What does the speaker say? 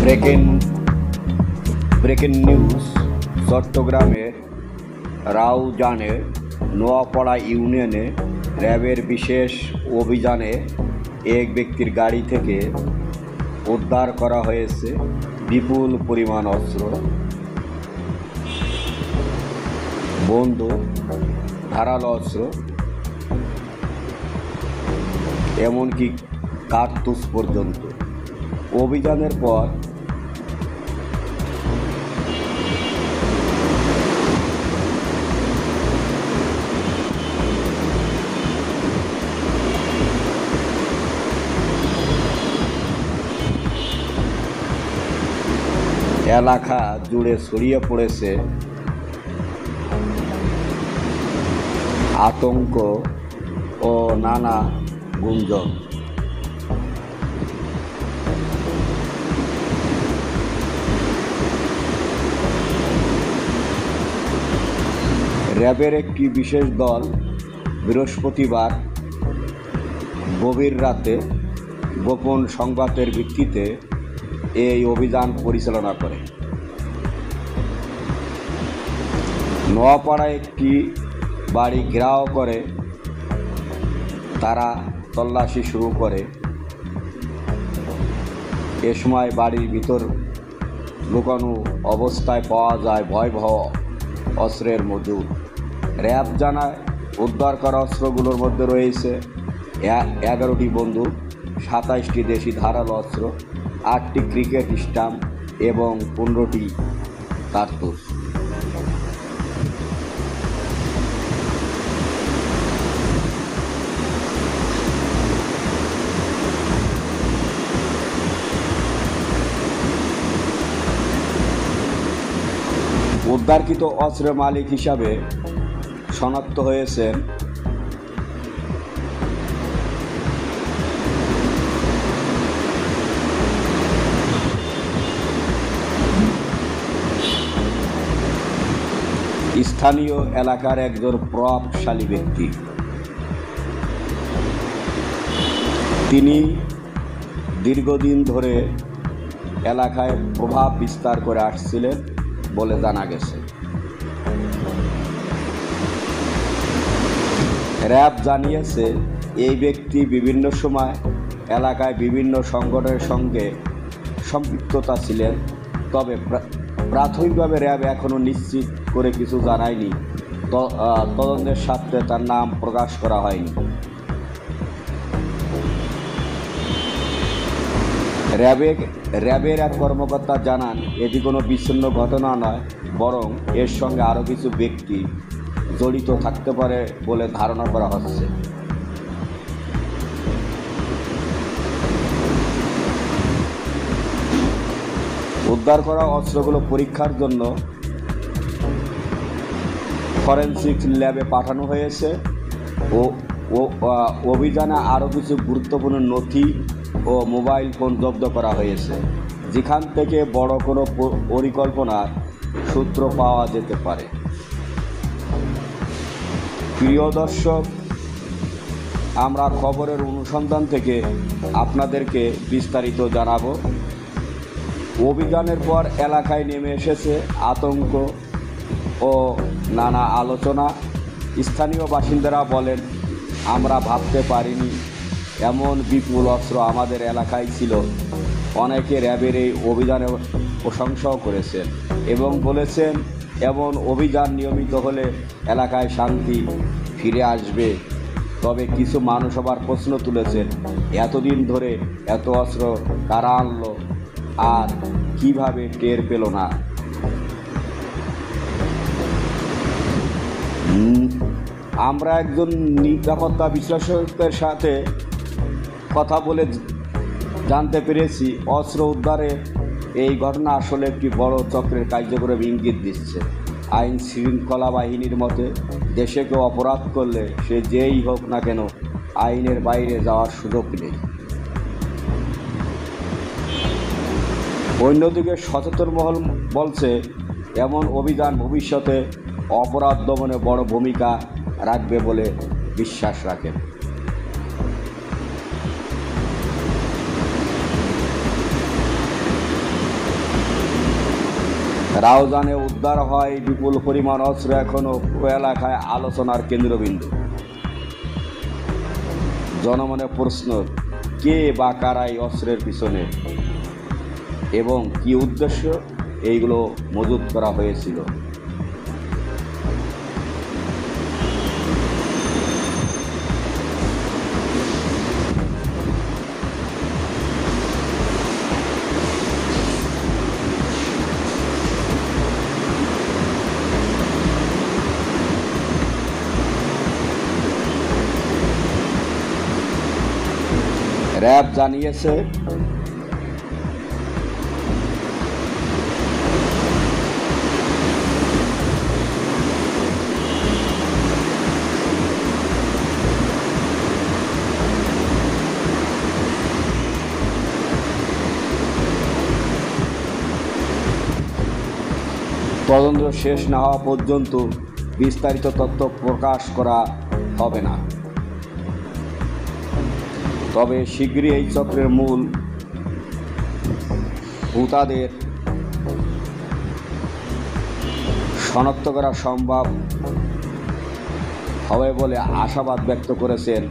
Breaking breaking news. চট্টগ্রামের রাউজানে নোয়াপাড়া ইউনিয়নে র্যাবের বিশেষ অভিযানে এক ব্যক্তির গাড়ি থেকে উদ্ধার করা হয়েছে বিপুল পরিমাণ অস্ত্র, বন্দুক, ধারালো অস্ত্র, এমনকি কার্তুজ পর্যন্ত। অভিযানের পর এলাকা জুড়ে ছড়িয়ে পড়েছে আতঙ্ক ও নানা গুঞ্জন। র্যাবের একটি বিশেষ দল বৃহস্পতিবার গভীর রাতে গোপন সংবাদের ভিত্তিতে এই অভিযান পরিচালনা করে। নোয়াপাড়ায় একটি বাড়ি ঘেরাও করে তারা তল্লাশি শুরু করে। এ সময় বাড়ির ভিতর লুকানো অবস্থায় পাওয়া যায় ভয়াবহ অস্ত্রের মজুদ। র্যাব জানায় উদ্ধার করা অস্ত্রগুলোর মধ্যে রয়েছে 11টি বন্দুক, 27টি দেশি ধারালো অস্ত্র, 8টি ক্রিকেট স্টাম্প এবং 15টি কার্তুজ। উদ্ধারকৃত অস্ত্রের মালিক হিসাবে শনাক্ত হয়েছেন স্থানীয় এলাকার একজন প্রভাবশালী ব্যক্তি। তিনি দীর্ঘদিন ধরে এলাকায় প্রভাব বিস্তার করে আসছিলেন বলে জানা গেছে। র্যাব জানিয়েছে এই ব্যক্তি বিভিন্ন সময় এলাকায় বিভিন্ন সংগঠনের সঙ্গে সম্পৃক্ততা ছিলেন, তবে প্রাথমিকভাবে র্যাব এখনও নিশ্চিত করে কিছু জানায়নি। তদন্তের স্বার্থে তার নাম প্রকাশ করা হয়নি। র্যাবের এক কর্মকর্তা জানান, এটি কোনো বিচ্ছিন্ন ঘটনা নয়, বরং এর সঙ্গে আরও কিছু ব্যক্তি জড়িত থাকতে পারে বলে ধারণা করা হচ্ছে। উদ্ধার করা অস্ত্রগুলো পরীক্ষার জন্য ফরেনসিক ল্যাবে পাঠানো হয়েছে ও অভিযানে আরও কিছু গুরুত্বপূর্ণ নথি ও মোবাইল ফোন জব্দ করা হয়েছে, যেখান থেকে বড় কোনো পরিকল্পনার সূত্র পাওয়া যেতে পারে। প্রিয় দর্শক, আমরা খবরের অনুসন্ধান থেকে আপনাদেরকে বিস্তারিত জানাবো। অভিযানের পর এলাকায় নেমে এসেছে আতঙ্ক ও নানা আলোচনা। স্থানীয় বাসিন্দারা বলেন, আমরা ভাবতে পারিনি এমন বিপুল অস্ত্র আমাদের এলাকায় ছিল। অনেকে র্যাবের এই অভিযানে প্রশংসাও করেছেন এবং বলেছেন, এমন অভিযান নিয়মিত হলে এলাকায় শান্তি ফিরে আসবে। তবে কিছু মানুষ আবার প্রশ্ন তুলেছেন, এতদিন ধরে এত অস্ত্র কারা আনলো আর কিভাবে টের পেল না? আমরা একজন নিরাপত্তা বিশ্লেষকের সাথে কথা বলে জানতে পেরেছি, অস্ত্র উদ্ধারে এই ঘটনা আসলে একটি বড় চক্রের কার্যক্রম ইঙ্গিত দিচ্ছে। আইন শৃঙ্খলা বাহিনীর মতে, দেশে কেউ অপরাধ করলে সে যেই হোক না কেন আইনের বাইরে যাওয়ার সুযোগ নেই। অন্যদিকে সচেতন মহল বলছে, এমন অভিযান ভবিষ্যতে অপরাধ দমনে বড় ভূমিকা রাখবে বলে বিশ্বাস রাখেন। রাউজানে উদ্ধার হয় বিপুল পরিমাণ অস্ত্র, এখনও এলাকায় আলোচনার কেন্দ্রবিন্দু। জনমনে প্রশ্ন, কে বা কারা এই অস্ত্রের পিছনে এবং কি উদ্দেশ্য এইগুলো মজুত করা হয়েছিল। র্যাব জানিয়েছে, তদন্ত শেষ না হওয়া পর্যন্ত বিস্তারিত তথ্য প্রকাশ করা হবে না। তবে শীঘ্রই এই চক্রের মূল হোতাদের শনাক্ত করা সম্ভব হবে বলে আশাবাদ ব্যক্ত করেছেন